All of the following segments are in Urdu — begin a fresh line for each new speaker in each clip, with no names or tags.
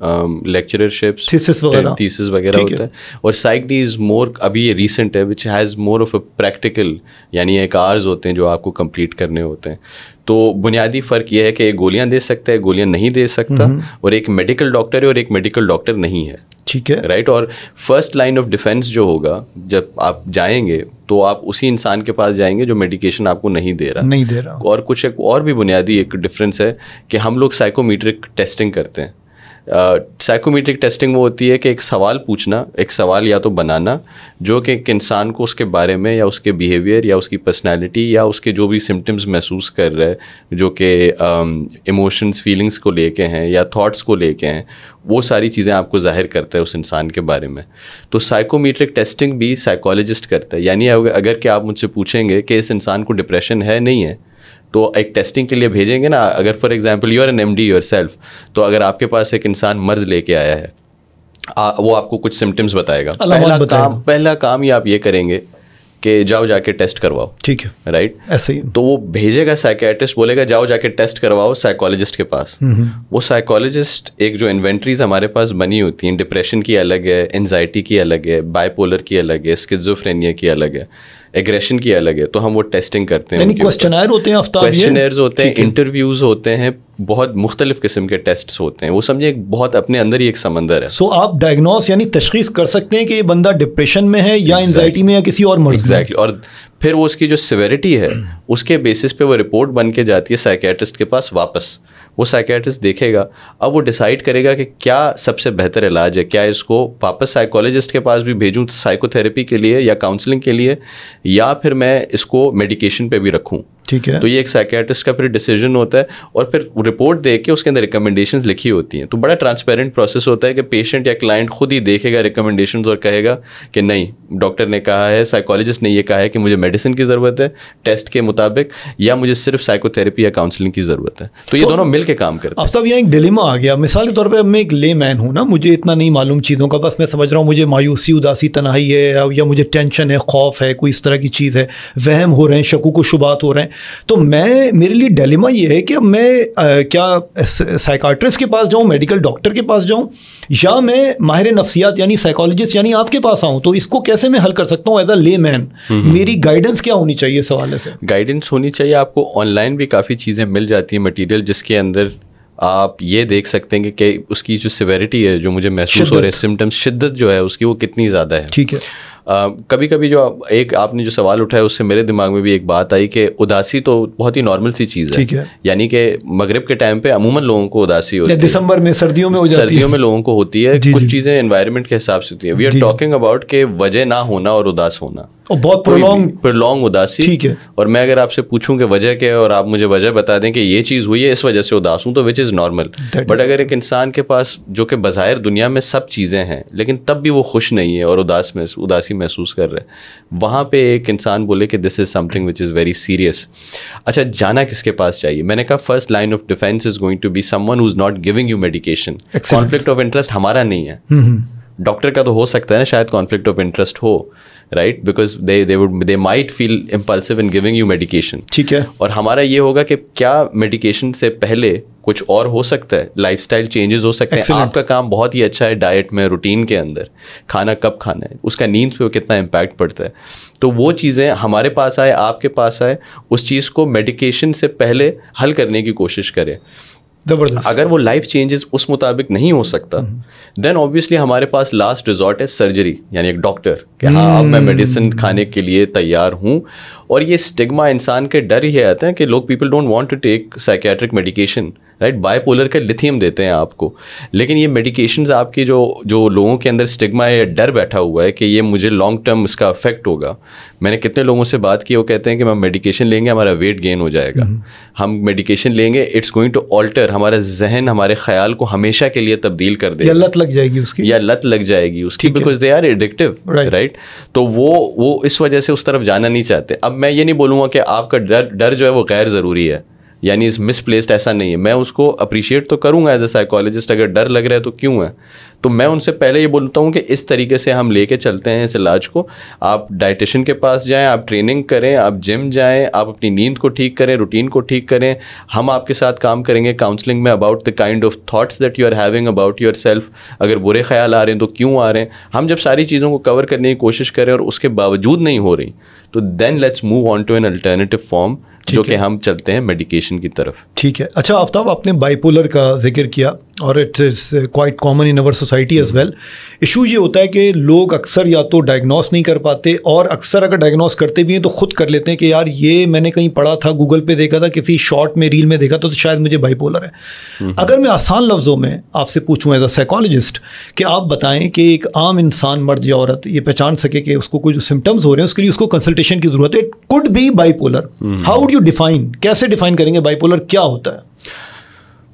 لیکچررشپس,
تھیسس
وغیرہ ہوتا ہے. اور سائیک ڈی از مور, ابھی یہ ریسنٹ ہے, which has more of a practical, یعنی ایک آرز ہوتے ہیں جو آپ کو کمپلیٹ کرنے ہوتے ہیں. تو بنیادی فرق یہ ہے کہ ایک گولیاں دے سکتا ہے, گولیاں نہیں دے سکتا, اور ایک میڈیکل ڈاکٹر ہے اور ایک میڈیکل ڈاکٹر نہیں ہے.
ٹھیک ہے,
رائٹ. اور فرسٹ لائن آف ڈیفینس جو ہوگا جب آپ جائیں گے تو آپ اسی انسان کے پاس جائیں گے جو میڈیکیشن آپ کو نہیں دے رہا. اور کچھ ایک اور بھی بنیادی ایک ڈفرینس ہے کہ ہم لوگ سائیکومیٹرک ٹیسٹنگ کرتے ہیں. سائیکومیٹرک ٹیسٹنگ وہ ہوتی ہے کہ ایک سوال پوچھنا, ایک سوال یا تو بنانا جو کہ ایک انسان کو اس کے بارے میں یا اس کے بیہیویئر یا اس کی پرسنالٹی یا اس کے جو بھی سمٹمز محسوس کر رہا ہے جو کہ ایموشنز فیلنگس کو لے کے ہیں یا تھاٹس کو لے کے ہیں, وہ ساری چیزیں آپ کو ظاہر کرتا ہے اس انسان کے بارے میں. تو سائیکومیٹرک ٹیسٹنگ بھی سائیکالوجسٹ کرتا ہے. یعنی اگر کہ آپ مجھ سے پوچھیں گے کہ اس انسان کو ڈپریشن ہے نہیں ہے, تو ایک ٹیسٹنگ کے لیے بھیجیں گے نا. اگر for example you are an MD yourself, تو اگر آپ کے پاس ایک انسان مرض لے کے آیا ہے, وہ آپ کو کچھ سمٹمز بتائے گا, پہلا کام ہی آپ یہ کریں گے کہ جاؤ جا کے ٹیسٹ کرواؤ. ٹھیک ہے, رائٹ, ایسے ہی. تو وہ بھیجے گا سائیکیٹرسٹ, بولے گا جاؤ جا کے ٹیسٹ کرواؤ سائیکالوجسٹ کے پاس. وہ سائیکالوجسٹ ایک جو انوینٹریز ہمارے پاس بنی ہوتی ہیں, ڈپریشن کی الگ ہے, انزائٹی کی الگ ہے, بائی پولر کی الگ ہے, اسکیزوفرینیا کی الگ ہے, ایگریشن کی الگ ہے, تو ہم وہ ٹیسٹنگ کرتے ہیں.
کوسچنائر ہوتے ہیں,
کوسچنائرز ہوتے ہیں, انٹرویوز ہوتے ہیں, بہت مختلف قسم کے ٹیسٹس ہوتے ہیں. وہ سمجھے بہت اپنے اندر ہی ایک سمندر ہے.
سو آپ ڈائگنوس یعنی تشخیص کر سکتے ہیں کہ یہ بندہ ڈپریشن میں ہے یا انزائٹی میں یا کسی اور مرض میں.
ایگزیکٹلی. اور پھر وہ اس کی جو سیویرٹی ہے اس کے بیسس پہ وہ رپورٹ بن کے جاتی ہے سائیکیٹرسٹ کے پاس واپس. وہ سائیکیٹرسٹ دیکھے گا, اب وہ ڈیسائیڈ کرے گا کہ کیا سب سے بہتر علاج ہے, کیا اس کو واپس سائیکالوجسٹ کے پاس بھی بھیجوں سائیکو تھراپی کے لیے یا کاؤنسلنگ کے لیے, یا پھر میں اس کو میڈیکیشن پہ بھی رکھوں.
ٹھیک ہے.
تو یہ ایک سائیکیٹرسٹ کا پھر ڈیسیجن ہوتا ہے, اور پھر رپورٹ دیکھ کے اس کے اندر ریکمنڈیشنز لکھی ہوتی ہیں. تو بڑا ٹرانسپیرنٹ پروسیس ہوتا ہے کہ پیشنٹ یا کلائنٹ خود ہی دیکھے گا ریکمنڈیشنز اور کہے گا کہ نہیں, ڈاکٹر نے کہا ہے, سائیکالوجسٹ نے یہ کہا ہے کہ مجھے میڈیسن کی ضرورت ہے ٹیسٹ کے مطابق, یا مجھے صرف سائیکو تھراپی یا کاؤنسلنگ کی ضرورت ہے. تو یہ دونوں مل کے کام کرتے ہیں.
اب صاحب یہاں ایک ڈیلیما آ گیا. مثال کے طور پہ میں ایک لے مین ہوں نا, مجھے اتنا نہیں معلوم چیزوں کا, بس میں سمجھ رہا ہوں مجھے مایوسی, اداسی, تنہائی ہے, یا مجھے ٹینشن ہے, خوف ہے, کوئی اس طرح کی چیز ہے, وہم ہو رہے ہیں, شکوک و شبہات ہو رہے ہیں. تو میرے لیے ڈیلیما یہ ہے کہ میں کیا سائیکاٹرسٹ کے پاس جاؤں, میڈیکل ڈاکٹر کے پاس جاؤں, یا میں ماہر نفسیات یعنی سائیکالوجسٹ یعنی آپ کے پاس آؤں. تو اس کو کیسے میں حل کر سکتا ہوں ایز اے لے مین؟ میری گائیڈنس کیا ہونی چاہیے اس حوالے سے؟
گائیڈنس ہونی چاہیے آپ کو. آن لائن بھی کافی چیزیں مل جاتی ہیں, مٹیریل, جس کے اندر آپ یہ دیکھ سکتے ہیں کہ اس کی جو سیویرٹی ہے, جو مجھے محسوس ہو رہے ہیں سمٹمس, شدت جو ہے اس کی وہ کتنی زیادہ ہے.
ٹھیک ہے.
کبھی کبھی جو ایک آپ نے جو سوال اٹھایا اس سے میرے دماغ میں بھی ایک بات آئی کہ اداسی تو بہت ہی نارمل سی چیز ہے. یعنی کہ مغرب کے ٹائم پہ عموماً لوگوں کو اداسی ہوتی ہے,
دسمبر میں, سردیوں میں
لوگوں کو ہوتی ہے. کچھ چیزیں انوائرمنٹ کے حساب سے ہوتی ہیں. وی آر ٹاکنگ اباؤٹ کہ وجہ نہ ہونا اور اداس ہونا,
بہت
پرلونگ اداسی.
ٹھیک ہے. اور
میں اگر آپ سے پوچھوں کہ وجہ کیا ہے اور آپ مجھے وجہ بتا دیں کہ یہ چیز ہوئی ہے اس وجہ سے اداس ہوں, تو وچ از نارمل. بٹ اگر ایک انسان کے پاس جو کہ بظاہر دنیا میں سب چیزیں ہیں لیکن تب بھی وہ خوش نہیں ہے اور اداسی محسوس کر رہے ہیں, وہاں پہ ایک انسان بولے کہ this is something which is very serious. اچھا, جانا کس کے پاس چاہیے؟ میں نے کہا first line of defence is going to be someone who is not giving you medication. Conflict of interest ہمارا نہیں ہے, ڈاکٹر کا تو ہو سکتا ہے نا شاید conflict of interest who, right, because they might feel impulsive in giving you medication.
ٹھیک ہے.
اور ہمارا یہ ہوگا کہ کیا میڈیکیشن سے پہلے کچھ اور ہو سکتا ہے, لائف اسٹائل چینجز ہو سکتے ہیں. آپ کا کام بہت ہی اچھا ہے ڈائٹ میں, روٹین کے اندر کھانا کب کھانا ہے, اس کا نیند پہ کتنا امپیکٹ پڑتا ہے. تو وہ چیزیں ہمارے پاس آئے, آپ کے پاس آئے, اس چیز کو میڈیکیشن سے پہلے حل کرنے کی کوشش کریں. اگر وہ لائف چینجز اس مطابق نہیں ہو سکتا دین اوبیسلی ہمارے پاس لاسٹ ریزورٹ ہے سرجری, یعنی ایک ڈاکٹر کہ ہاں اب میں میڈیسن کھانے کے لیے تیار ہوں. اور یہ اسٹگما انسان کے ڈر ہی آتا ہے کہ لوگ people don't want to take psychiatric medication, right. Bipolar کا لتھیم دیتے ہیں آپ کو, لیکن یہ میڈیکیشنز آپ کی جو لوگوں کے اندر اسٹگما ہے, ڈر بیٹھا ہوا ہے کہ یہ مجھے لانگ ٹرم اس کا افیکٹ ہوگا. میں نے کتنے لوگوں سے بات کی, وہ کہتے ہیں کہ ہم میڈیکیشن لیں گے ہمارا ویٹ گین ہو جائے گا, ہم میڈیکیشن لیں گے اٹس گوئنگ ٹو آلٹر, ہمارا ذہن ہمارے خیال کو ہمیشہ کے لیے تبدیل کر دے گا,
لت لگ جائے گی اس کی,
because they are addictive, right. تو وہ اس وجہ سے اس طرف جانا نہیں چاہتے. اب میں یہ نہیں بولوں گا کہ آپ کا ڈر جو ہے وہ غیر ضروری ہے, یعنی اس مس پلیسڈ ایسا نہیں ہے. میں اس کو اپریشیٹ تو کروں گا ایز اے سائیکالوجسٹ, اگر ڈر لگ رہا ہے تو کیوں ہے, تو میں ان سے پہلے یہ بولتا ہوں کہ اس طریقے سے ہم لے کے چلتے ہیں اس علاج کو. آپ ڈائٹیشین کے پاس جائیں, آپ ٹریننگ کریں, آپ جم جائیں, آپ اپنی نیند کو ٹھیک کریں, روٹین کو ٹھیک کریں. ہم آپ کے ساتھ کام کریں گے کاؤنسلنگ میں about the kind of thoughts that you are having about yourself. اگر برے خیال آ رہے ہیں تو کیوں آ رہے ہیں. ہم جب ساری چیزوں کو کور کرنے کی کوشش کریں اور اس کے باوجود نہیں ہو رہی, تو then let's move on to an alternative form, جو کہ ہم چلتے ہیں میڈیکیشن کی طرف.
ٹھیک ہے. اچھا آفتاب, آپ نے بائی پولر کا ذکر کیا اور it is quite common in اور سوسائٹی ایز ویل. ایشو یہ ہوتا ہے کہ لوگ اکثر یا تو ڈائگنوس نہیں کر پاتے, اور اکثر اگر ڈائگنوس کرتے بھی ہیں تو خود کر لیتے ہیں کہ یار یہ میں نے کہیں پڑھا تھا, گوگل پہ دیکھا تھا, کسی شارٹ میں ریل میں دیکھا تو شاید مجھے بائی پولر ہے. اگر میں آسان لفظوں میں آپ سے پوچھوں ایز اے سائیکالوجسٹ کہ آپ بتائیں کہ ایک عام انسان, مرد یا عورت, یہ پہچان سکے کہ اس کو کوئی جو سمٹمز ہو رہے ہیں اس کے لیے اس کو کنسلٹیشن کی ضرورت ہے. It could be bipolar. How would you define, کیسے ڈیفائن کریں گے بائی پولر کیا ہوتا ہے؟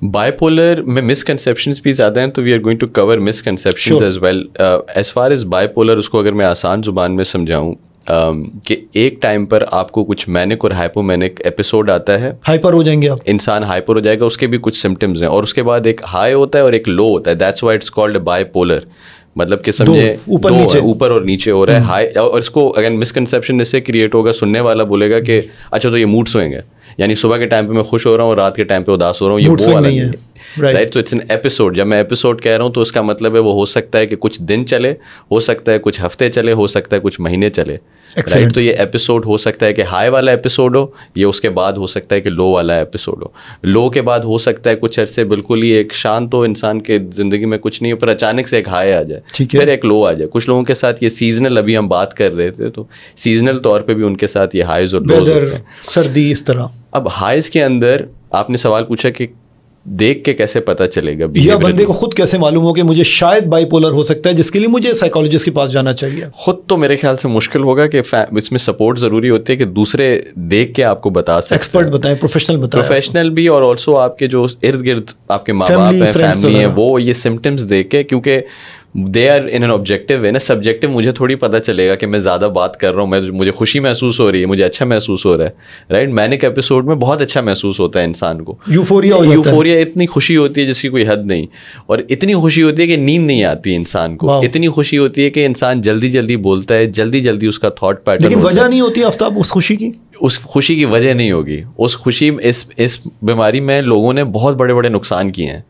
بائی پولر میں مسکنسیپشنس بھی زیادہ ہیں, تو we are going to cover misconceptions as well. As far as bipolar, اس کو اگر میں آسان زبان میں سمجھاؤں کہ ایک ٹائم پر آپ کو کچھ مینک اور ہائپومینک ایپیسوڈ آتا ہے,
ہائپر ہو جائیں گے آپ,
انسان ہائپر ہو جائے گا, اس کے بھی کچھ سمٹمز ہیں, اور اس کے بعد ایک ہائی ہوتا ہے اور ایک لو ہوتا ہے. That's why it's called bipolar. مطلب کہ سمجھے اوپر اور نیچے ہو رہا ہے ہائی. اور اس کو اگر مسکنسیپشن اس سے کریٹ ہوگا, سننے والا بولے گا کہ اچھا تو یہ موڈ سوئنگ ہے, یعنی صبح کے ٹائم پہ میں خوش ہو رہا ہوں اور رات کے ٹائم پہ اداس ہو رہا ہوں, یہ وہ والا نہیں ہے. رائٹ, تو اٹس این ایپیسوڈ. جب میں ایپیسوڈ کہہ رہا ہوں تو اس کا مطلب ہے وہ ہو سکتا ہے کہ کچھ دن چلے, ہو سکتا ہے کچھ ہفتے چلے, ہو سکتا ہے کچھ مہینے چلے. رائٹ, تو یہ ایپیسوڈ ہو سکتا ہے کہ ہائی والا ایپیسوڈ ہو, یہ اس کے بعد ہو سکتا ہے کہ لو والا ایپیسوڈ ہو. لو کے بعد ہو سکتا ہے کچھ عرصے بالکل ہی ایک شانت ہو, انسان کے زندگی میں کچھ نہیں ہو, پر اچانک سے ایک ہائی آ جائے, پھر ایک لو آ جائے. کچھ لوگوں کے ساتھ یہ سیزنل, ابھی ہم بات کر رہے تھے, تو سیزنل طور پہ بھی ان کے ساتھ یہ ہائیز اور لوز ہوتے ہیں,
سردی اس طرح.
اب ہائیز کے اندر آپ نے سوال پوچھا کہ دیکھ کے کیسے پتہ چلے گا,
یا بندے کو خود کیسے معلوم ہو کہ مجھے شاید بائی پولر ہو سکتا ہے, جس کے لیے مجھے سائیکالوجسٹ کے پاس جانا چاہیے.
خود تو میرے خیال سے مشکل ہوگا, کہ اس میں سپورٹ ضروری ہوتی ہے کہ دوسرے دیکھ کے آپ کو بتا سکتے,
ایکسپرٹ بتائیں,
پروفیشنل بھی, اور آلسو آپ کے جو ارد گرد آپ کے ماں باپ ہیں, فیملی ہیں, وہ یہ سمٹمس دیکھ کے, کیونکہ they are in an objective way نا. سبجیکٹیو مجھے تھوڑی پتہ چلے گا کہ میں زیادہ بات کر رہا ہوں, مجھے خوشی محسوس ہو رہی ہے, مجھے اچھا محسوس ہو رہا ہے. رائٹ, مینک ایپیسوڈ میں بہت اچھا محسوس ہوتا ہے انسان کو, یوفوریا, اتنی خوشی ہوتی ہے جس کی کوئی حد نہیں, اور اتنی خوشی ہوتی ہے کہ نیند نہیں آتی انسان کو, اتنی خوشی ہوتی ہے کہ انسان جلدی جلدی بولتا ہے, جلدی جلدی اس کا تھاٹ پیٹرن.
لیکن وجہ نہیں ہوتی آفتاب اس خوشی کی,
اس خوشی کی وجہ نہیں ہوگی. اس خوشی, اس بیماری میں لوگوں نے بہت بڑے بڑے نقصان کیے ہیں.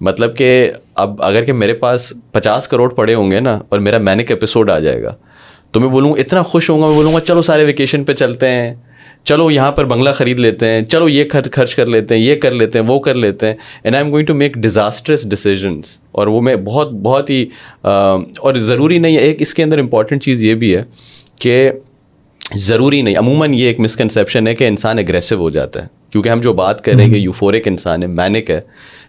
مطلب کہ اب اگر کہ میرے پاس 50 کروڑ پڑے ہوں گے نا, اور میرا مینک ایپیسوڈ آ جائے گا, تو میں بولوں اتنا خوش ہوں گا, میں بولوں گا چلو سارے ویکیشن پہ چلتے ہیں, چلو یہاں پر بنگلہ خرید لیتے ہیں, چلو یہ خرچ کر لیتے ہیں, یہ کر لیتے ہیں, وہ کر لیتے ہیں. And I am going to make disastrous decisions, اور وہ میں بہت ہی, اور ضروری نہیں ہے. ایک اس کے اندر امپورٹنٹ چیز یہ بھی ہے کہ ضروری نہیں, عموماً یہ ایک مسکنسیپشن ہے کہ انسان اگریسو ہو جاتا ہے, کیونکہ ہم جو بات کر رہے ہیں کہ یوفورک انسان ہے, مینک ہے,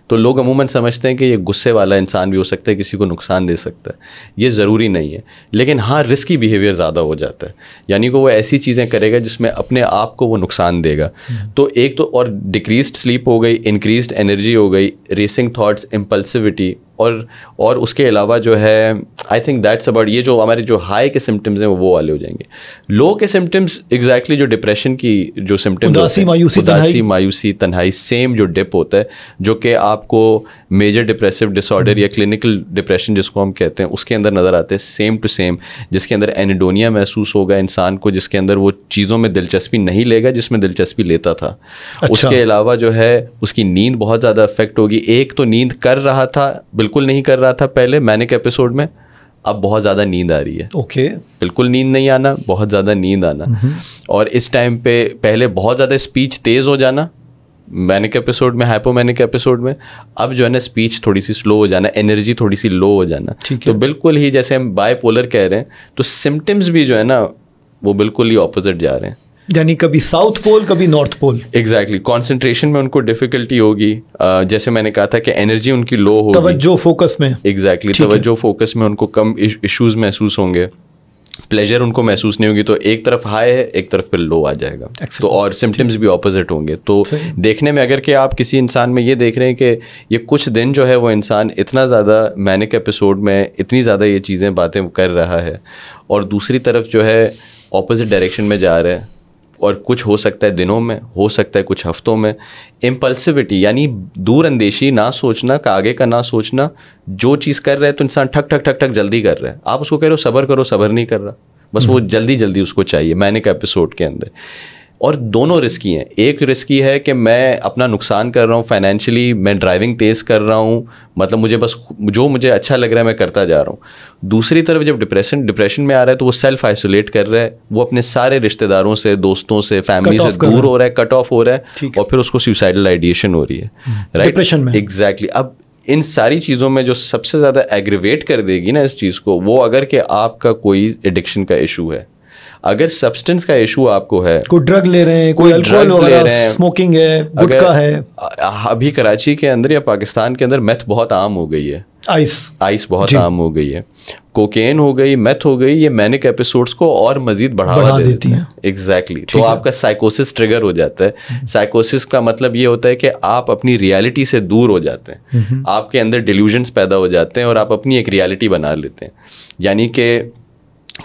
تو لوگ عموماً سمجھتے ہیں کہ یہ غصے والا انسان بھی ہو سکتا ہے, کسی کو نقصان دے سکتا ہے. یہ ضروری نہیں ہے, لیکن ہاں رسکی بیہیویئر زیادہ ہو جاتا ہے, یعنی کہ وہ ایسی چیزیں کرے گا جس میں اپنے آپ کو وہ نقصان دے گا. تو ایک تو, اور ڈکریزڈ سلیپ ہو گئی, انکریزڈ انرجی ہو گئی, ریسنگ تھاٹس, امپلسیوٹی, اور اس کے علاوہ جو ہے آئی تھنک دیٹس اباؤٹ, یہ جو ہمارے جو ہائی کے سمٹمز ہیں وہ والے ہو جائیں گے. لو کے سمٹمز ایگزیکٹلی جو ڈپریشن کی جو سمٹمز, اداسی, مایوسی, تنہائی, سیم جو ڈپ ہوتا ہے, جو کہ آپ کو میجر ڈپریسو ڈس آرڈر یا کلینکل ڈپریشن جس کو ہم کہتے ہیں اس کے اندر نظر آتے ہیں, سیم ٹو سیم. جس کے اندر اینیڈونیا محسوس ہوگا انسان کو, جس کے اندر وہ چیزوں میں دلچسپی نہیں لے گا جس میں دلچسپی لیتا تھا. اس کے علاوہ جو ہے اس کی نیند بہت زیادہ افیکٹ ہوگی. ایک تو نیند کر رہا تھا, بالکل نہیں کر رہا تھا پہلے مینک ایپیسوڈ میں, اب بہت زیادہ نیند آ رہی ہے. اوکے, بالکل نیند نہیں آنا, بہت زیادہ نیند آنا. اور اس ٹائم پہ پہلے بہت زیادہ اسپیچ تیز ہو جانا مینک ایپیسوڈ میں, ہائپومینک ایپیسوڈ میں. اب جو ہے نا اسپیچ تھوڑی سی سلو ہو جانا, انرجی تھوڑی سی لو ہو جانا. تو بالکل ہی جیسے ہم بائی پولر کہہ رہے ہیں, تو سمٹمز بھی جو ہے نا وہ بالکل ہی اپوزٹ جا رہے ہیں.
یعنی کبھی ساؤتھ پول کبھی نارتھ پول.
ایگزیکٹلی, کانسنٹریشن میں ان کو ڈیفیکلٹی ہوگی, جیسے میں نے کہا تھا کہ انرجی ان کی لو ہوگی,
توجہ فوکس میں.
ایگزیکٹلی, توجہ فوکس میں ان کو کم ایشوز محسوس ہوں گے, پلیجر ان کو محسوس نہیں ہوگی. تو ایک طرف ہائی ہے, ایک طرف پہ لو آ جائے گا. تو اور سمٹمز بھی اپوزٹ ہوں گے. تو دیکھنے میں اگر کہ آپ کسی انسان میں یہ دیکھ رہے ہیں کہ یہ کچھ دن جو ہے وہ انسان اتنا زیادہ مینک ایپیسوڈ میں اتنی زیادہ یہ چیزیں باتیں کر رہا ہے, اور دوسری طرف جو ہے اپوزٹ ڈائریکشن میں جا رہا ہے, اور کچھ ہو سکتا ہے دنوں میں, ہو سکتا ہے کچھ ہفتوں میں. امپلسیوٹی یعنی دور اندیشی, نہ سوچنا, کہ آگے کا نہ سوچنا. جو چیز کر رہا ہے تو انسان ٹھک ٹھک ٹھک ٹھک جلدی کر رہا ہے, آپ اس کو کہہ رہے ہو صبر کرو, صبر نہیں کر رہا, بس وہ جلدی جلدی اس کو چاہیے مینک ایپیسوڈ کے اندر. اور دونوں رسکی ہیں. ایک رسکی ہے کہ میں اپنا نقصان کر رہا ہوں فائنینشلی, میں ڈرائیونگ تیز کر رہا ہوں, مطلب مجھے بس جو مجھے اچھا لگ رہا ہے میں کرتا جا رہا ہوں. دوسری طرف جب ڈپریشن میں آ رہا ہے تو وہ سیلف آئسولیٹ کر رہا ہے, وہ اپنے سارے رشتہ داروں سے, دوستوں سے, فیملی سے دور ہو رہا ہے, کٹ آف ہو رہا ہے, اور پھر اس کو سیوسائڈل آئیڈیشن ہو رہی ہے, رائٹ, ایگزیکٹلی. اب ان ساری چیزوں میں جو سب سے زیادہ ایگریویٹ کر دے گی نا اس چیز کو, وہ اگر کہ آپ کا کوئی ایڈکشن کا ایشو ہے, اگر سبسٹنس کا ایشو آپ کو ہے,
کوئی ڈرگ لے رہے ہیں, کوئی الکوہول لے رہے ہیں, اسموکنگ ہے, گٹکا ہے.
ابھی کراچی کے اندر یا پاکستان کے اندر میتھ بہت عام ہو گئی ہے, آئس بہت عام ہو گئی ہے, کوکین ہو گئی, میتھ ہو گئی, یہ مینک ایپیسوڈس کو اور مزید بڑھاوا دیتی ہیں. ایگزیکٹلی. تو آپ کا سائیکوسس ٹریگر ہو جاتا ہے. سائیکوسس کا مطلب یہ ہوتا ہے کہ آپ اپنی ریالٹی سے دور ہو جاتے ہیں, آپ کے اندر ڈیلیوژنس پیدا ہو جاتے ہیں اور آپ اپنی ایک ریالٹی بنا لیتے ہیں. یعنی کہ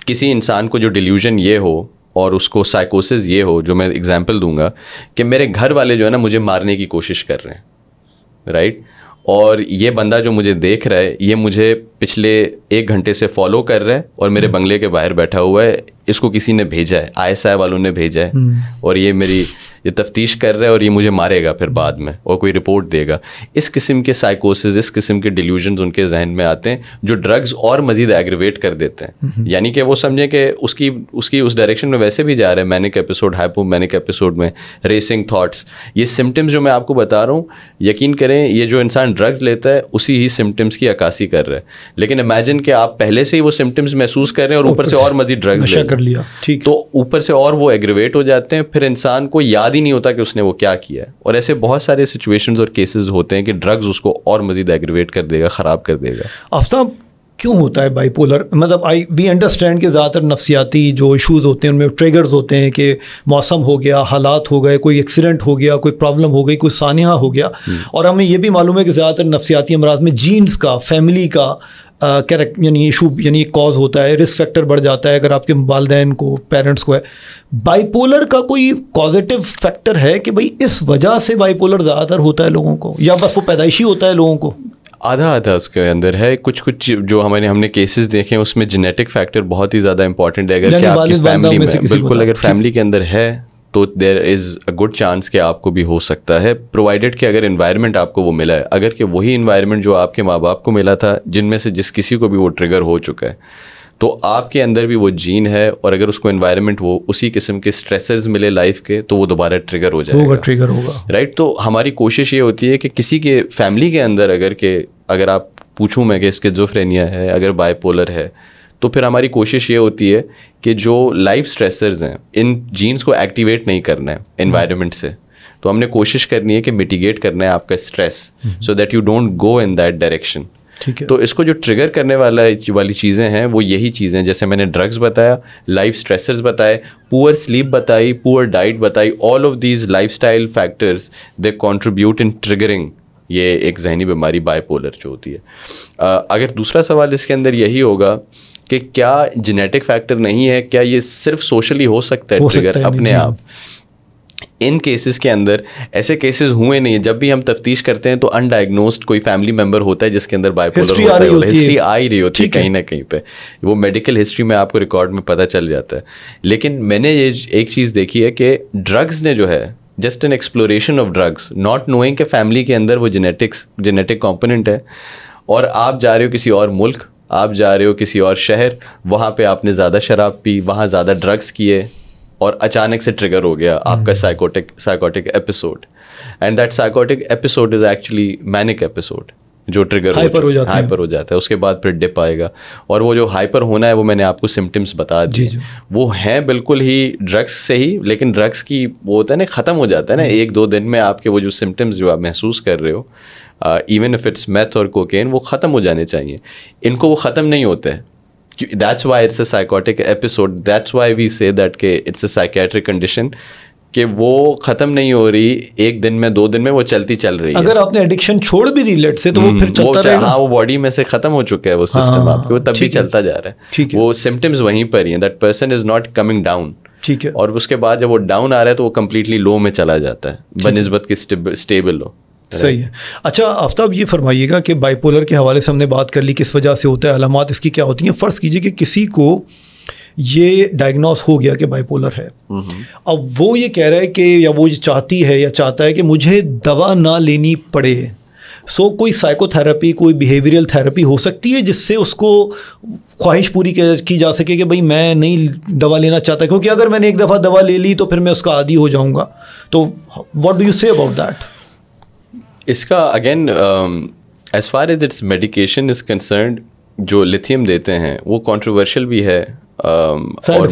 کسی انسان کو جو ڈیلیوژن یہ ہو اور اس کو سائیکوسس یہ ہو, جو میں اگزامپل دوں گا کہ میرے گھر والے جو ہے نا مجھے مارنے کی کوشش کر رہے ہیں, رائٹ, اور یہ بندہ جو مجھے دیکھ رہا ہے یہ مجھے پچھلے 1 گھنٹے سے فالو کر رہا ہے اور میرے بنگلے کے باہر بیٹھا ہوا ہے, اس کو کسی نے بھیجا ہے, ISI والوں نے بھیجا ہے, اور یہ تفتیش کر رہا ہے اور یہ مجھے مارے گا پھر بعد میں, اور کوئی رپورٹ دے گا. اس قسم کے سائیکوسز, اس قسم کے ڈیلیوژنز ان کے ذہن میں آتے ہیں جو ڈرگز اور مزید ایگریویٹ کر دیتے ہیں. یعنی کہ وہ سمجھیں کہ اس کی اس ڈائریکشن میں ویسے بھی جا رہا ہے, manic episode, hypomanic episode میں ریسنگ تھاٹس, یہ سمٹمز جو میں آپ کو بتا رہا ہوں, یقین کریں یہ جو انسان ڈرگز لیتا ہے اسی ہی سمٹمز کی عکاسی کر رہا ہے. لیکن امیجن کہ آپ پہلے سے ہی وہ سمٹمز محسوس کر رہے ہیں اور اوپر سے اور مزید ڈرگز کر لیا, تو اوپر سے اور وہ ایگریویٹ ہو جاتے ہیں, پھر انسان کو یاد ہی نہیں ہوتا کہ اس نے وہ کیا کیا ہے. اور ایسے بہت سارے سچویشنز اور کیسز ہوتے ہیں کہ ڈرگز اس کو اور مزید ایگریویٹ کر دے گا, خراب کر دے گا.
آفتاب, کیوں ہوتا ہے بائی پولر؟ مطلب وی انڈرسٹینڈ کہ زیادہ تر نفسیاتی جو ایشوز ہوتے ہیں ان میں ٹریگرز ہوتے ہیں کہ موسم ہو گیا, حالات ہو گئے, کوئی ایکسیڈنٹ ہو گیا, کوئی پرابلم ہو گئی, کوئی سانحہ ہو گیا. اور ہمیں یہ بھی معلوم ہے کہ زیادہ تر نفسیاتی امراض میں جینز کا, فیملی کا یعنی ایشو, یعنی کاز ہوتا ہے, رسک فیکٹر بڑھ جاتا ہے اگر آپ کے والدین کو, پیرنٹس کو ہے. بائی پولر کا کوئی کازیٹیو فیکٹر ہے کہ بھائی اس وجہ سے بائی پولر زیادہ تر ہوتا ہے لوگوں کو, یا بس وہ پیدائشی ہوتا ہے لوگوں کو؟
آدھا اس کے اندر ہے. کچھ جو ہم نے کیسز دیکھے ہیں اس میں جینیٹک فیکٹر بہت ہی زیادہ امپورٹنٹ ہے. اگر آپ کی فیملی میں, بالکل, اگر فیملی کے اندر ہے تو دیر از اے گڈ چانس کہ آپ کو بھی ہو سکتا ہے, پرووائڈیڈ کہ اگر انوائرمنٹ آپ کو وہ ملا ہے, اگر کہ وہی انوائرمنٹ جو آپ کے ماں باپ کو ملا تھا, جن میں سے جس کسی کو بھی وہ ٹریگر ہو چکا ہے, تو آپ کے اندر بھی وہ جین ہے, اور اگر اس کو انوائرمنٹ وہ اسی قسم کے اسٹریسرز ملے لائف کے تو وہ دوبارہ ٹریگر ہو جائے گا,
ٹریگر ہوگا,
رائٹ. تو ہماری کوشش یہ ہوتی ہے کہ کسی کے فیملی کے اندر اگر آپ پوچھوں میں کہ اسکیزوفرینیا ہے, اگر بائی پولر ہے, تو پھر ہماری کوشش یہ ہوتی ہے کہ جو لائف اسٹریسرز ہیں ان جینس کو ایکٹیویٹ نہیں کرنا ہے انوائرمنٹ سے. تو ہم نے کوشش کرنی ہے کہ میٹیگیٹ کرنا ہے آپ کا stress, so that you don't go in that direction. تو اس کو جو ٹریگر کرنے والی چیزیں ہیں وہ یہی چیزیں, جیسے میں نے ڈرگز بتایا, لائف اسٹریسرز بتائے, پور سلیپ بتائی, پور ڈائٹ بتائی, all of these life style factors they contribute in triggering یہ ایک ذہنی بیماری بائی پولر جو ہوتی ہے. اگر دوسرا سوال اس کے اندر یہی ہوگا کہ کیا جینیٹک فیکٹر نہیں ہے, کیا یہ صرف سوشلی ہو سکتا ہے ٹریگر اپنے آپ, ان کیسز کے اندر ایسے کیسز ہوئے نہیں ہیں. جب بھی ہم تفتیش کرتے ہیں تو انڈائگنوزڈ کوئی فیملی ممبر ہوتا ہے جس کے اندر بائی پولر ہوتا ہے, ہسٹری آ ہی رہی ہوتی ہے کہیں نہ کہیں پہ, وہ میڈیکل ہسٹری میں آپ کو ریکارڈ میں پتہ چل جاتا ہے. لیکن میں نے یہ ایک چیز دیکھی ہے کہ ڈرگز نے جو ہے, just an exploration of drugs, not knowing کہ فیملی کے اندر وہ جینیٹک کمپوننٹ ہے, اور آپ جا رہے ہو کسی اور ملک, آپ جا رہے ہو کسی اور شہر, وہاں پہ آپ نے زیادہ شراب پی, وہاں زیادہ ڈرگز کیے, اور اچانک سے ٹریگر ہو گیا آپ کا psychotic episode. And that psychotic episode is actually manic episode, جو ٹریگر ہائپر ہو جاتا ہے. اس کے بعد پھر ڈپ آئے گا, اور وہ جو ہائپر ہونا ہے وہ میں نے آپ کو سمٹمس بتا دیے, وہ ہیں بالکل ہی ڈرگس سے ہی. لیکن ڈرگس کی وہ ہوتا ہے نا, ختم ہو جاتا ہے نا 1-2 دن میں آپ کے وہ جو سمٹمس جو آپ محسوس کر رہے ہو, ایون اف اٹس میتھ اور کوکین, وہ ختم ہو جانے چاہیے. ان کو وہ ختم نہیں ہوتے. That's why it's a psychotic episode. That's why we say that کہ it's a psychiatric condition, کہ وہ ختم نہیں ہو رہی 1 دن میں 2 دن میں, وہ چلتی چل رہی ہے.
اگر آپ نے ایڈکشن چھوڑ بھی دی لیٹ سے تو وہ پھر چلتا رہے گا.
ہاں, وہ باڈی میں سے ختم ہو چکا ہے وہ سسٹم آپ کے, وہ تب بھی چلتا جا رہا ہے. وہ سمٹمز وہیں پر ہی ہیں. That person is not coming down.
ٹھیک ہے,
اور اس کے بعد جب وہ ڈاؤن آ رہا ہے تو وہ کمپلیٹلی لو میں چلا جاتا ہے بنسبت کی اسٹیبل ہو.
صحیح ہے. اچھا آفتاب یہ فرمائیے گا کہ بائی پولر کے حوالے سے ہم نے بات کر لی, کس وجہ سے ہوتا ہے, علامات اس کی کیا ہوتی ہیں. فرض کیجیے کہ کسی کو یہ ڈائگنوس ہو گیا کہ بائی پولر ہے, اب وہ یہ کہہ رہا ہے کہ یا وہ چاہتی ہے یا چاہتا ہے کہ مجھے دوا نہ لینی پڑے, سو کوئی سائیکو تھراپی, کوئی بیہیویئرل تھراپی ہو سکتی ہے جس سے اس کو خواہش پوری کی جا سکے کہ بھائی میں نہیں دوا لینا چاہتا, کیونکہ اگر میں نے ایک دفعہ دوا لے لی تو پھر میں اس کا عادی ہو جاؤں گا. تو what do you say about that?
اس کا again as far as its medication is concerned, جو لیتھیم دیتے ہیں وہ کنٹروورشل بھی ہے, اور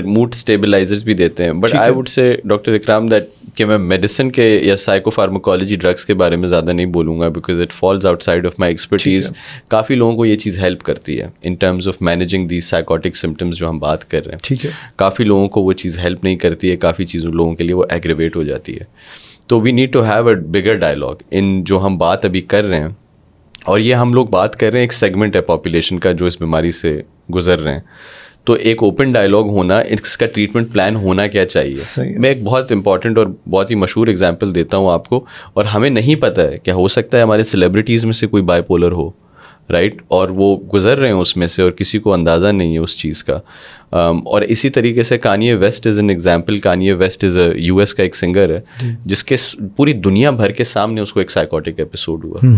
موڈ اسٹیبلائزرز بھی دیتے ہیں. But I would say doctor Ikram that کہ میں میڈیسن کے یا سائیکو فارماکالوجی ڈرگس کے بارے میں زیادہ نہیں بولوں گا, because it falls outside of my expertise. کافی لوگوں کو یہ چیز ہیلپ کرتی ہے in terms of managing these psychotic symptoms جو ہم بات کر رہے ہیں.
ٹھیک ہے,
کافی لوگوں کو وہ چیز ہیلپ نہیں کرتی ہے, کافی چیزوں لوگوں کے لیے وہ ایگریویٹ ہو جاتی ہے. تو we need to have a bigger dialogue in جو ہم بات ابھی کر رہے ہیں, اور یہ ہم لوگ بات کر رہے ہیں ایک سیگمنٹ ہے پاپولیشن کا جو اس بیماری سے گزر رہے ہیں. تو ایک اوپن ڈائلاگ ہونا, اس کا ٹریٹمنٹ پلان ہونا کیا چاہیے. میں ایک بہت امپورٹنٹ اور بہت ہی مشہور اگزامپل دیتا ہوں آپ کو, اور ہمیں نہیں پتہ ہے کہ ہو سکتا ہے ہمارے سیلیبریٹیز میں سے کوئی بائی پولر ہو, رائٹ, اور وہ گزر رہے ہیں اس میں سے اور کسی کو اندازہ نہیں ہے اس چیز کا. اور اسی طریقے سے Kanye West is an example. Kanye West is a US کا ایک سنگر ہے جس کے پوری دنیا بھر کے سامنے اس کو ایک سائیکوٹک ایپیسوڈ ہوا,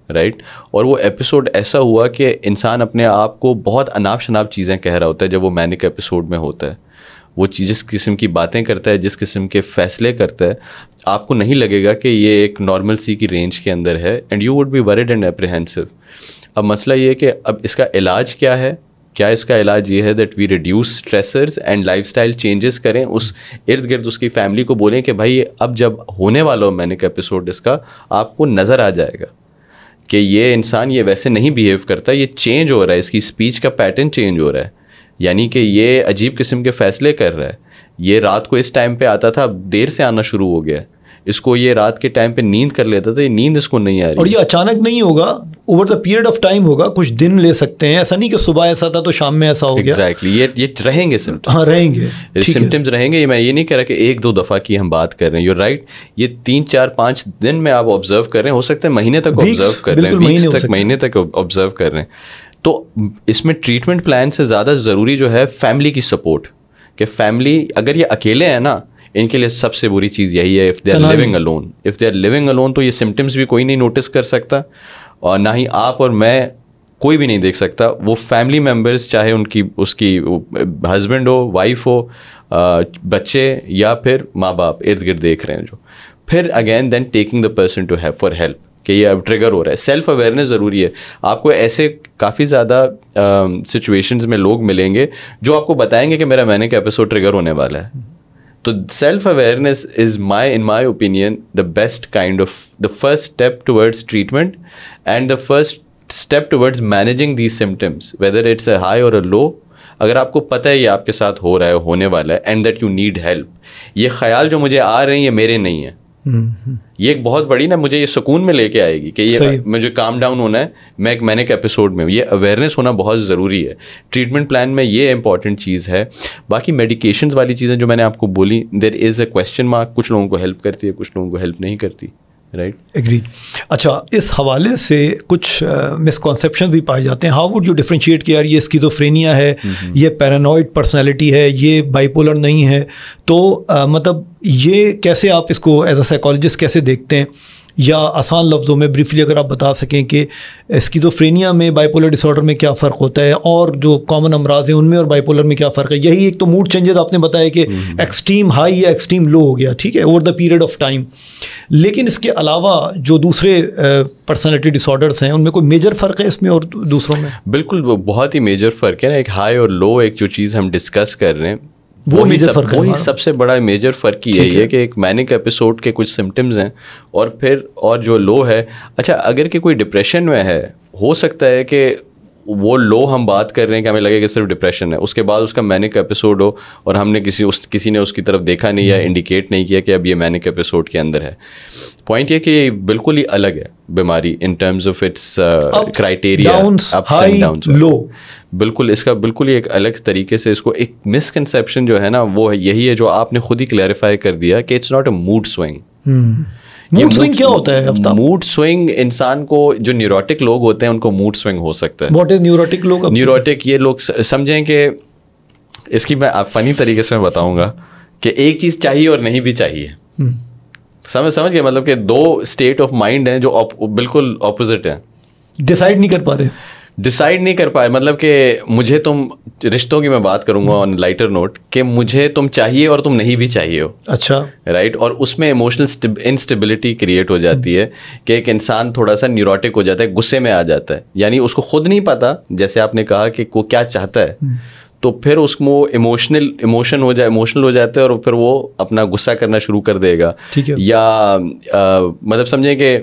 رائٹ, اور وہ ایپیسوڈ ایسا ہوا کہ انسان اپنے آپ کو بہت اناپ شناپ چیزیں کہہ رہا ہوتا ہے جب وہ مینک ایپیسوڈ میں ہوتا ہے. وہ جس قسم کی باتیں کرتا ہے, جس قسم کے فیصلے کرتا ہے, آپ کو نہیں لگے گا کہ یہ ایک نارمل سی کی رینج کے اندر ہے, and you would be worried and apprehensive. اب مسئلہ یہ ہے کہ اب اس کا علاج کیا ہے. کیا اس کا علاج یہ ہے that we reduce stressors and lifestyle changes کریں, اس ارد گرد اس کی فیملی کو بولیں کہ بھائی اب جب ہونے والا ہو مینک ایپیسوڈ اس کا, آپ کو نظر آ جائے گا کہ یہ انسان یہ ویسے نہیں بیہیو کرتا, یہ چینج ہو رہا ہے, اس کی اسپیچ کا پیٹرن چینج ہو رہا ہے, یعنی کہ یہ عجیب قسم کے فیصلے کر رہا ہے. یہ رات کو اس ٹائم پہ آتا تھا, اب دیر سے آنا شروع ہو گیا. اس کو یہ رات کے ٹائم پہ نیند کر لیتا تھا, یہ نیند اس کو نہیں آ رہی.
اور یہ اچانک نہیں ہوگا, over the period of time ہوگا, کچھ دن لے سکتے ہیں, ایسا نہیں کہ صبح ایسا تھا تو شام میں ایسا ہو گیا.
ایگزیکٹلی, یہ رہیں گے سمٹمز.
ہاں رہیں گے,
سمٹمز رہیں گے. میں یہ نہیں کہہ رہا کہ 1-2 دفعہ کی ہم بات کر رہے ہیں, یو رائٹ, یہ 3-4-5 دن میں آپ آبزرو کر رہے ہیں, ہو سکتا ہے مہینے تک آبزرو کر رہے ہیں, ویکس تک, مہینے تک آبزرو کر رہے ہیں. تو اس میں ٹریٹمنٹ پلان سے زیادہ ضروری جو ہے فیملی کی سپورٹ, کہ فیملی اگر یہ اکیلے ہیں نا, ان کے لیے سب سے بری چیز یہی ہے if they are living alone. تو یہ سمٹمس بھی کوئی نہیں نوٹس کر سکتا, اور نہ ہی آپ اور میں, کوئی بھی نہیں دیکھ سکتا. وہ فیملی ممبرس, چاہے اس کی ہسبینڈ ہو, وائف ہو, بچے یا پھر ماں باپ ارد گرد دیکھ رہے ہیں جو. پھر again then taking the person to help for help, کہ یہ اب ٹریگر ہو رہا ہے. سیلف اویئرنیس ضروری ہے. آپ کو ایسے کافی زیادہ سچویشنز میں لوگ ملیں گے جو آپ کو بتائیں گے کہ میرا مینک ایپیسوڈ ٹریگر ہونے والا ہے. تو self awareness is in my opinion the best kind of the first step towards treatment and the first step towards managing these symptoms, whether it's a high or a low. اگر آپ کو پتہ ہے یہ آپ کے ساتھ ہو رہا ہے, ہونے والا ہے, and that you need help. یہ خیال جو مجھے آ رہے ہیں یہ میرے نہیں ہیں, یہ ایک بہت بڑی نا مجھے یہ سکون میں لے کے آئے گی کہ یہ مجھے کام ڈاؤن ہونا ہے, میں ایک مینک ایپیسوڈ میں ہوں. یہ اویئرنیس ہونا بہت ضروری ہے. ٹریٹمنٹ پلان میں یہ امپورٹنٹ چیز ہے. باقی میڈیکیشنز والی چیزیں جو میں نے آپ کو بولی, دیر از اے کویسچن مارک. کچھ لوگوں کو ہیلپ کرتی ہے, کچھ لوگوں کو ہیلپ نہیں کرتی, رائٹ.
ایگریڈ. اچھا, اس حوالے سے کچھ مسکنسیپشن بھی پائے جاتے ہیں. ہاؤ وڈ یو ڈفرینشیٹ کہ یار یہ اسکیزوفرینیا ہے, یہ پیرانوئڈ پرسنالٹی ہے, یہ بائی پولر نہیں ہے. تو مطلب یہ کیسے آپ اس کو ایز اے سائیکالوجسٹ کیسے دیکھتے ہیں, یا آسان لفظوں میں بریفلی اگر آپ بتا سکیں کہ اسکیزوفرینیا میں بائی پولر ڈس آرڈر میں کیا فرق ہوتا ہے, اور جو کامن امراض ہیں ان میں اور بائی پولر میں کیا فرق ہے. یہی ایک تو موڈ چینجز آپ نے بتایا کہ ایکسٹریم ہائی یا ایکسٹریم لو ہو گیا, ٹھیک ہے, over the period of time. لیکن اس کے علاوہ جو دوسرے پرسنالٹی ڈس آرڈرس ہیں ان میں کوئی میجر فرق ہے اس میں اور دوسروں میں؟
بالکل, بہت ہی میجر فرق ہے نا. ایک ہائی اور لو, ایک جو چیز ہم ڈسکس کر رہے ہیں وہی سب سے بڑا میجر فرق یہی ہے کہ ایک مینک ایپیسوڈ کے کچھ سمٹمز ہیں, اور جو لو ہے. اچھا, اگر کہ کوئی ڈپریشن میں ہے, ہو سکتا ہے کہ وہ لو ہم بات کر رہے ہیں کہ ہمیں لگے کہ صرف ڈپریشن ہے, اس کے بعد اس کا مینک ایپیسوڈ ہو اور ہم نے کسی نے اس کی طرف دیکھا نہیں یا انڈیکیٹ نہیں کیا کہ اب یہ مینک ایپیسوڈ کے اندر ہے. پوائنٹ یہ کہ یہ بالکل ہی الگ ہے بیماری in terms of its criteria, ups and downs, low. بالکل اس کا بالکل ہی ایک الگ طریقے سے اس کو ایک مسکنسیپشن جو ہے نا وہ یہی ہے جو آپ نے خود ہی کلیریفائی کر دیا کہ it's not a mood swing.
Mood swing کیا ہوتا ہے آفتاب؟
موڈ سوئنگ انسان کو جو نیوروٹک لوگ ہوتے ہیں ان کو موڈ سوئنگ ہو سکتا ہے.
واٹ از نیوروٹک لوگ؟
نیوروٹک یہ لوگ سمجھیں کہ اس کی میں فنی طریقے سے میں بتاؤں گا کہ ایک چیز چاہیے اور نہیں بھی چاہیے. سمجھ گئے؟ مطلب کہ دو اسٹیٹ آف مائنڈ ہیں جو بالکل اپوزٹ ہیں.
ڈیسائیڈ نہیں کر پا رہے.
ڈیسائیڈ نہیں کر پائے. مطلب کہ مجھے تم رشتوں کی میں بات کروں گا آن لائٹر نوٹ کہ مجھے تم چاہیے اور تم نہیں بھی چاہیے ہو.
اچھا
رائٹ. اور اس میں ایموشنل انسٹیبلٹی کریٹ ہو جاتی ہے کہ ایک انسان تھوڑا سا نیوروٹک ہو جاتا ہے, غصے میں آ جاتا ہے. یعنی اس کو خود نہیں پتا, جیسے آپ نے کہا کہ وہ کیا چاہتا ہے, تو پھر اس کو وہ ایموشنل ہو جاتا ہے اور پھر وہ اپنا غصہ کرنا شروع کر دے گا. یا مطلب سمجھیں کہ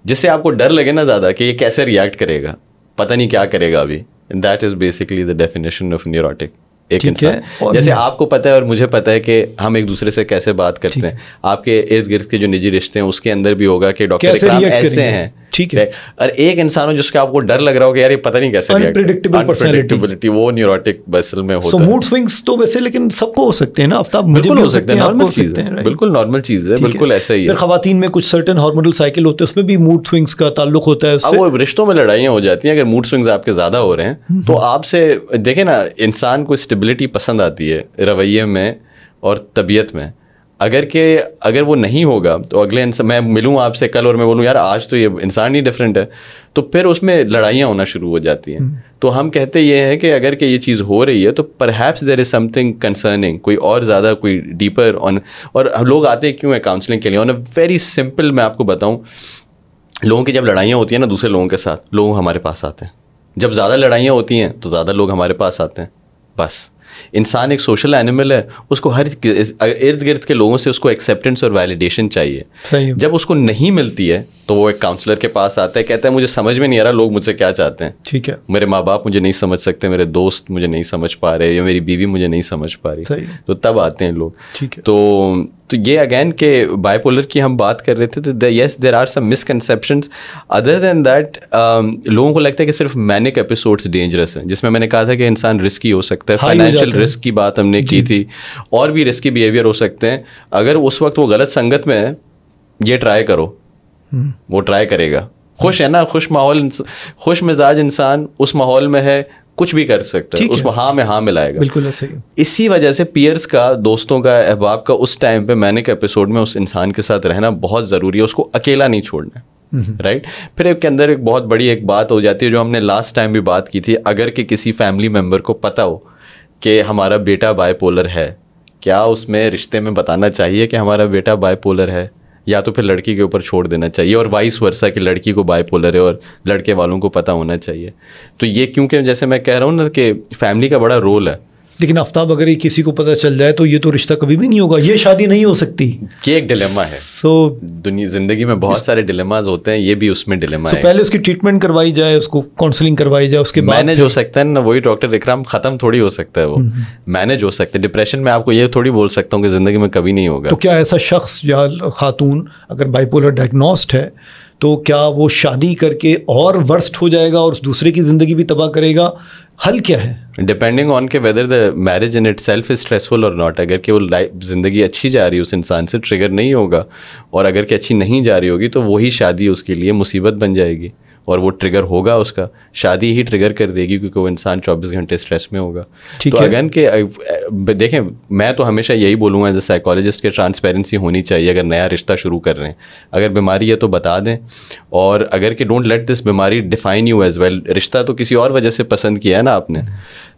جس سے آپ کو ڈر لگے نا زیادہ کہ یہ کیسے ریئیکٹ کرے گا, پتہ نہیں کیا کرے گا ابھی. That is basically the definition of neurotic. ایک انسان جیسے آپ کو پتہ ہے اور مجھے پتہ ہے کہ ہم ایک دوسرے سے کیسے بات کرتے ہیں, آپ کے ارد گرد کے جو نجی رشتے ہیں اس کے اندر بھی ہوگا کہ ڈاکٹر اکرام ایسے ہیں, ٹھیک ہے. اور ایک انسان ہو جس کا آپ کو ڈر لگ رہا ہو کہ یار یہ پتہ نہیں کیسے انپریڈکٹیبلٹی, وہ نیوروٹک اصل میں ہوتا ہے.
موڈ سوئنگز تو ویسے لیکن سب کو ہو سکتے ہیں نا آفتاب؟
بالکل ہو سکتے ہیں, نارمل چیز ہے, بالکل نارمل چیز ہے, بالکل ایسا ہی ہے.
خواتین میں کچھ سرٹن ہارمونل سائیکل ہوتے ہیں, اس میں بھی موڈ سوئنگز کا تعلق ہوتا ہے.
اب وہ رشتوں میں لڑائیاں ہو جاتی ہیں اگر موڈ سوئنگز آپ کے زیادہ ہو رہے ہیں تو آپ سے دیکھیں نا, انسان کو اسٹیبلٹی پسند آتی ہے رویے میں اور طبیعت میں. اگر وہ نہیں ہوگا تو اگلے انسان, میں ملوں آپ سے کل اور میں بولوں یار آج تو یہ انسان ہی ڈفرینٹ ہے, تو پھر اس میں لڑائیاں ہونا شروع ہو جاتی ہیں. تو ہم کہتے یہ ہیں کہ اگر کہ یہ چیز ہو رہی ہے تو perhaps there is some thing concerning, کوئی اور زیادہ کوئی ڈیپر آن. اور لوگ آتے ہیں کیوں ہے کاؤنسلنگ کے لیے؟ آن اے ویری سمپل میں آپ کو بتاؤں, لوگوں کی جب لڑائیاں ہوتی ہیں نا دوسرے لوگوں کے ساتھ, لوگ ہمارے پاس آتے ہیں. جب زیادہ لڑائیاں ہوتی ہیں تو زیادہ لوگ ہمارے پاس آتے ہیں. بس انسان ایک سوشل اینیمل ہے, اس کو ہر ارد گرد کے لوگوں سے اس کو ایکسیپٹنس اور ویلیڈیشن چاہیے. جب اس کو نہیں ملتی ہے تو وہ ایک کاؤنسلر کے پاس آتا ہے, کہتا ہے مجھے سمجھ میں نہیں آ رہا لوگ مجھ سے کیا چاہتے ہیں, ٹھیک ہے, میرے ماں باپ مجھے نہیں سمجھ سکتے, میرے دوست مجھے نہیں سمجھ پا رہے, یا میری بیوی مجھے نہیں سمجھ پا رہی, تو تب آتے ہیں لوگ. تو یہ اگین کہ بائی پولر کی ہم بات کر رہے تھے, تو yes there are some misconceptions. Other than that لوگوں کو لگتا ہے کہ صرف مینک ایپیسوڈس ڈینجرس ہیں, جس میں نے کہا تھا کہ انسان رسکی ہو سکتا ہے. فائنینشیل رسک کی بات ہم نے کی تھی, اور بھی رسکی بیہیویئر ہو سکتے ہیں. اگر اس وقت وہ غلط سنگت میں ہے, یہ ٹرائی کرو, وہ ٹرائی کرے گا. خوش ہے نا, خوش ماحول, خوش مزاج انسان اس ماحول میں ہے, کچھ بھی کر سکتا ہے, اس کو ہاں میں ہاں ملائے گا. بالکل ایسے ہی. اسی وجہ سے پیئرس کا, دوستوں کا, احباب کا اس ٹائم پہ مینک ایپیسوڈ میں اس انسان کے ساتھ رہنا بہت ضروری ہے, اس کو اکیلا نہیں چھوڑنا. رائٹ. پھر ایک کے اندر ایک بہت بڑی ایک بات ہو جاتی ہے جو ہم نے لاسٹ ٹائم بھی بات کی تھی. اگر کہ کسی فیملی ممبر کو پتہ ہو کہ ہمارا بیٹا بائی پولر ہے, کیا اس میں رشتے میں بتانا چاہیے کہ ہمارا بیٹا بائی پولر ہے, یا تو پھر لڑکی کے اوپر چھوڑ دینا چاہیے, اور وائس ورسا کہ لڑکی کو بائی پولر ہے اور لڑکے والوں کو پتہ ہونا چاہیے. تو یہ کیونکہ جیسے میں کہہ رہا ہوں نا کہ فیملی کا بڑا رول ہے.
لیکن آفتاب اگر یہ کسی کو پتہ چل جائے تو یہ تو رشتہ کبھی بھی نہیں ہوگا, یہ شادی نہیں ہو سکتی.
یہ ایک ڈیلیما ہے. دنیا زندگی میں بہت سارے ڈیلیماز ہوتے ہیں, یہ بھی اس میں ڈیلیما ہے.
پہلے اس کی ٹریٹمنٹ کروائی جائے, اس کو کاؤنسلنگ کروائی جائے, اس کے بعد
مینج ہو سکتا ہے نا. وہی ڈاکٹر اکرام, ختم تھوڑی ہو سکتا ہے, وہ مینج ہو سکتا ہے. ڈپریشن میں آپ کو یہ تھوڑی بول سکتا ہوں کہ زندگی میں کبھی نہیں ہوگا.
تو کیا ایسا شخص یا خاتون اگر بائی پولر ڈائگنوسڈ ہے تو کیا وہ شادی کر کے اور ورسٹ ہو جائے گا اور اس دوسرے کی زندگی بھی تباہ کرے گا؟ حل کیا ہے؟
ڈپینڈنگ آن کہ whether the marriage in it self is stressful اور ناٹ. اگر کہ وہ زندگی اچھی جا رہی ہے اس انسان سے, ٹریگر نہیں ہوگا, اور اگر کہ اچھی نہیں جا رہی ہوگی تو وہی شادی اس کے لیے مصیبت بن جائے گی, اور وہ ٹریگر ہوگا, اس کا شادی ہی ٹریگر کر دے گی, کیونکہ وہ انسان 24 گھنٹے اسٹریس میں ہوگا. تو اگین کہ دیکھیں, میں تو ہمیشہ یہی بولوں گا ایز اے سائیکالوجسٹ کہ ٹرانسپیرنسی ہونی چاہیے. اگر نیا رشتہ شروع کر رہے ہیں, اگر بیماری ہے تو بتا دیں, اور اگر کہ ڈونٹ لیٹ دس بیماری ڈیفائن یو ایز ویل. رشتہ تو کسی اور وجہ سے پسند کیا ہے نا آپ نے,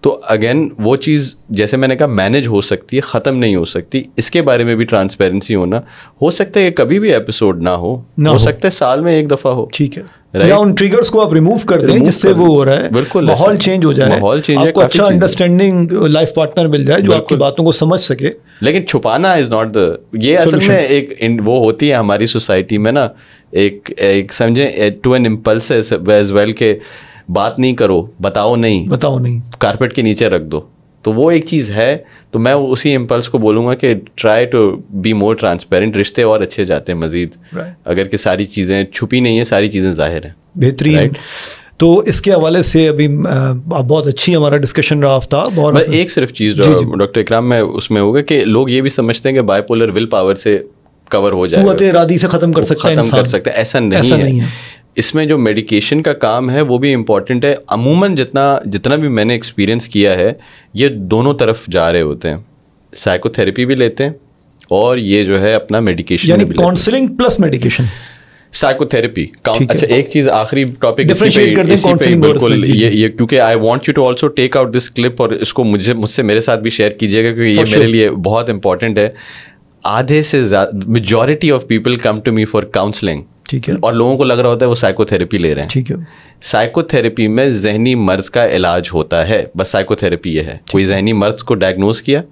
تو اگین وہ چیز جیسے میں نے کہا مینج ہو سکتی ہے, ختم نہیں ہو سکتی. اس کے بارے میں بھی ٹرانسپیرنسی ہونا. ہو سکتا ہے کہ کبھی بھی ایپیسوڈ نہ ہو سکتا ہے سال میں ایک دفعہ ہو, ٹھیک ہے,
یا ان ٹریگرز کو آپ ریموو کر دیں جس سے وہ ہو رہا ہے, بالکل ماحول چینج ہو جائے, آپ کو اچھا انڈرسٹینڈنگ لائف پارٹنر مل جائے جو آپ کی باتوں کو سمجھ سکے.
لیکن چھپانا از ناٹ دا, یہ اصل میں ایک وہ ہوتی ہے ہماری سوسائٹی میں نا, ایک سمجھیں to an impulse as well کہ بات نہیں کرو, بتاؤ نہیں, کارپیٹ کے نیچے رکھ دو. تو وہ ایک چیز ہے. تو میں اسی امپلس کو بولوں گا کہ try to be more transparent. رشتے اور اچھے جاتے ہیں مزید اگر کہ ساری چیزیں چھپی نہیں ہیں, ساری چیزیں ظاہر ہیں.
بہترین. تو اس کے حوالے سے ابھی بہت اچھی ہمارا ڈسکشن رہا آفتاب. اور
ایک صرف چیز ڈاکٹر اکرام میں اس میں ہوگا کہ لوگ یہ بھی سمجھتے ہیں کہ بائی پولر ول پاور سے کور ہو جائے, قوت
ارادی سے ختم کر سکتا ہے.
ایسا نہیں ہے. اس میں جو میڈیکیشن کا کام ہے وہ بھی امپورٹنٹ ہے. عموماً جتنا بھی میں نے ایکسپیرینس کیا ہے یہ دونوں طرف جا رہے ہوتے ہیں, سائیکو تھیراپی بھی لیتے ہیں اور یہ جو ہے اپنا میڈیکیشن,
یعنی counselling plus medication,
psychotherapy. اچھا ایک چیز آخری ٹاپک بالکل یہ کیونکہ I want you to also take out this clip اور اس کو مجھ سے میرے ساتھ بھی شیئر کیجیے گا کیونکہ یہ میرے لیے بہت امپورٹنٹ ہے. آدھے سے زیادہ majority of people come to me for counselling,
ٹھیک ہے,
اور لوگوں کو لگ رہا ہوتا ہے وہ سائیکو تھراپی لے رہے ہیں.
ٹھیک ہے.
سائیکو تھراپی میں ذہنی مرض کا علاج ہوتا ہے, بس سائیکو تھراپی یہ ہے. کوئی ذہنی مرض کو ڈائگنوز کیا,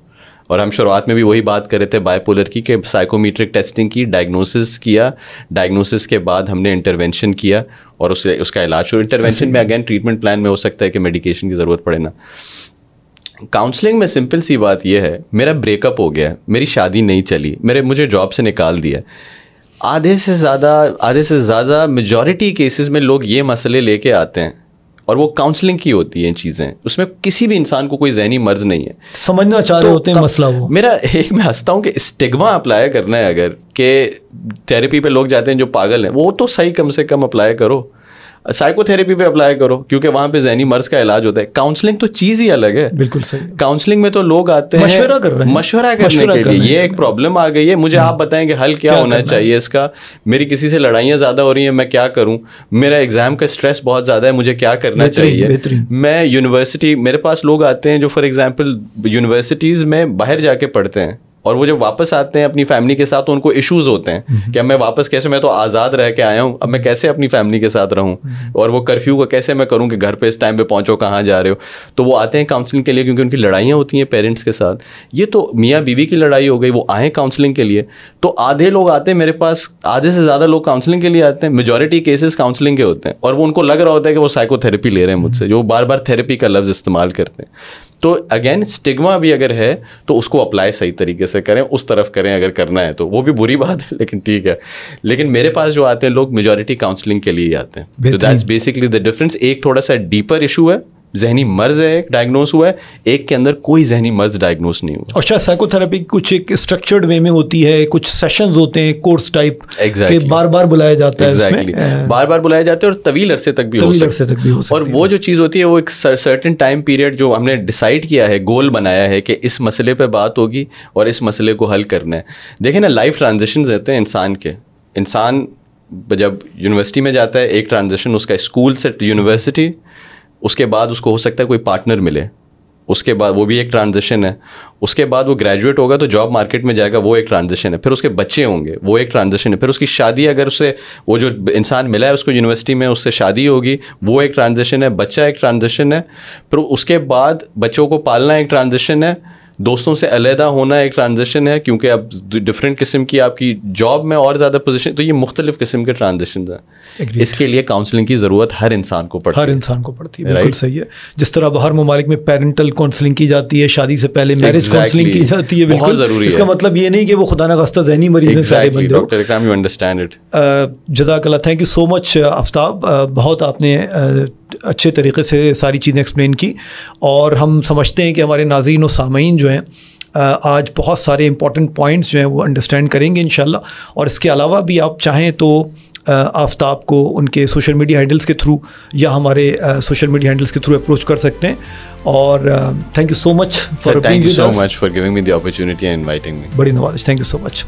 اور ہم شروعات میں بھی وہی بات کر رہے تھے بائی پولر کی کہ سائیکومیٹرک ٹیسٹنگ کی, ڈائگنوسس کیا, ڈائگنوسس کے بعد ہم نے انٹرونشن کیا اور اس کا علاج. اور انٹرونشن میں اگین ٹریٹمنٹ پلان میں ہو سکتا ہے کہ میڈیکیشن کی ضرورت پڑے نا. کاؤنسلنگ میں سمپل سی بات یہ ہے, میرا بریک اپ ہو گیا, میری شادی نہیں چلی, مجھے جاب سے نکال دیا. آدھے سے زیادہ میجورٹی کیسز میں لوگ یہ مسئلے لے کے آتے ہیں اور وہ کاؤنسلنگ کی ہوتی ہیں چیزیں. اس میں کسی بھی انسان کو کوئی ذہنی مرض نہیں ہے,
سمجھنا چاہ رہے ہوتے ہیں مسئلہ. وہ
میرا ایک میں ہنستا ہوں کہ اسٹگما اپلائی کرنا ہے اگر کہ تھیراپی پہ لوگ جاتے ہیں جو پاگل ہیں, وہ تو صحیح کم سے کم اپلائی کرو. سائیکو تھراپی پہ اپلائی کرو کیونکہ وہاں پہ ذہنی مرض کا علاج ہوتا ہے. کاؤنسلنگ تو چیز ہی الگ ہے.
بالکل صحیح.
کاؤنسلنگ میں تو لوگ آتے ہیں مشورہ کرنے کے لیے, یہ ایک پرابلم آ گئی ہے, مجھے آپ بتائیں کہ حل کیا ہونا چاہیے اس کا, میری کسی سے لڑائیاں زیادہ ہو رہی ہیں, میں کیا کروں, میرا ایگزام کا اسٹریس بہت زیادہ ہے, مجھے کیا کرنا چاہیے. میں یونیورسٹی, میرے پاس لوگ آتے ہیں جو فار ایگزامپل یونیورسٹیز میں باہر جا کے پڑھتے ہیں اور وہ جب واپس آتے ہیں اپنی فیملی کے ساتھ تو ان کو ایشوز ہوتے ہیں کہ اب میں واپس کیسے, میں تو آزاد رہ کے آیا ہوں, اب میں کیسے اپنی فیملی کے ساتھ رہوں, اور وہ کرفیو کا کیسے میں کروں کہ گھر پہ اس ٹائم پہ پہنچو, کہاں جا رہے ہو. تو وہ آتے ہیں کاؤنسلنگ کے لیے کیونکہ ان کی لڑائیاں ہوتی ہیں پیرنٹس کے ساتھ. یہ تو میاں بیوی کی لڑائی ہو گئی, وہ آئیں کاؤنسلنگ کے لیے. تو آدھے لوگ آتے ہیں میرے پاس, آدھے سے زیادہ لوگ کاؤنسلنگ کے لیے آتے ہیں, میجورٹی کیسز کاؤنسلنگ کے ہوتے ہیں, اور وہ ان کو لگ رہا ہوتا ہے کہ وہ سائیکو تھراپی لے رہے ہیں مجھ سے, جو بار بار تھراپی کا لفظ استعمال کرتے ہیں. تو اگین اسٹگما بھی اگر ہے تو اس کو اپلائی صحیح طریقے سے کریں, اس طرف کریں اگر کرنا ہے تو. وہ بھی بری بات ہے لیکن ٹھیک ہے. لیکن میرے پاس جو آتے ہیں لوگ میجورٹی کاؤنسلنگ کے لیے ہی آتے ہیں. That's basically the difference. ایک تھوڑا سا ڈیپر ایشو ہے, ذہنی مرض ہے, ایک ڈائگنوز ہوا ہے, ایک کے اندر کوئی ذہنی مرض ڈائگنوز نہیں ہوا.
اور شاید سائیکو تھراپی کچھ ایک اسٹرکچرڈ وے میں ہوتی ہے, کچھ سیشنز ہوتے ہیں کورس ٹائپ کہ بار بار بلایا جاتا ہے,
ایگزیکٹلی بار بار بلایا جاتا ہے اور طویل عرصے تک بھی ہو سکتا ہے. اور وہ جو چیز ہوتی ہے وہ ایک سرٹن ٹائم پیریڈ جو ہم نے ڈیسائیڈ کیا ہے, گول بنایا ہے کہ اس مسئلے پہ بات ہوگی اور اس مسئلے کو حل کرنا ہے. دیکھیں نا, لائف ٹرانزیشنز رہتے ہیں انسان کے. انسان جب یونیورسٹی میں جاتا ہے ایک ٹرانزیشن اس کا, اسکول سے یونیورسٹی, اس کے بعد اس کو ہو سکتا ہے کوئی پارٹنر ملے, اس کے بعد وہ بھی ایک ٹرانزیشن ہے. اس کے بعد وہ گریجویٹ ہوگا تو جاب مارکیٹ میں جائے گا, وہ ایک ٹرانزیشن ہے. پھر اس کے بچے ہوں گے, وہ ایک ٹرانزیشن ہے. پھر اس کی شادی, اگر اس سے وہ جو انسان ملا ہے اس کو یونیورسٹی میں, اس سے شادی ہوگی, وہ ایک ٹرانزیشن ہے. بچہ ایک ٹرانزیشن ہے. پھر اس کے بعد بچوں کو پالنا ایک ٹرانزیشن ہے. دوستوں سے علیحدہ ہونا ایک ٹرانزیشن ہے کیونکہ اب ڈفرینٹ قسم کی آپ کی جاب میں اور زیادہ پوزیشن. تو یہ مختلف قسم کے ٹرانزیشنز ہیں. اس کے لیے کاؤنسلنگ کی ضرورت ہر انسان کو پڑتی ہے.
ہر انسان کو پڑتی ہے, بالکل صحیح ہے. جس طرح باہر ممالک میں پیرنٹل کاؤنسلنگ کی جاتی ہے, شادی سے پہلے میرج کاؤنسلنگ کی جاتی ہے, بالکل ضروری ہے. اس کا مطلب یہ نہیں کہ وہ خدا نخواستہ ذہنی مریض ہیں سارے بندے.
Doctor Ikram, you understand it.
جزاک اللہ, تھینک یو سو مچ آفتاب. بہت آپ نے اچھے طریقے سے ساری چیزیں ایکسپلین کی, اور ہم سمجھتے ہیں کہ ہمارے ناظرین و سامعین جو ہیں آج بہت سارے امپورٹنٹ پوائنٹس جو ہیں وہ انڈرسٹینڈ کریں گے انشاءاللہ. اور اس کے علاوہ بھی آپ چاہیں تو آفتاب کو ان کے سوشل میڈیا ہینڈلز کے تھرو یا ہمارے سوشل میڈیا ہینڈلز کے تھرو اپروچ کر سکتے ہیں. اور thank you so much for being with us.
Thank you so much for giving me the opportunity and inviting me.
بڑی نوازش. Thank you so much.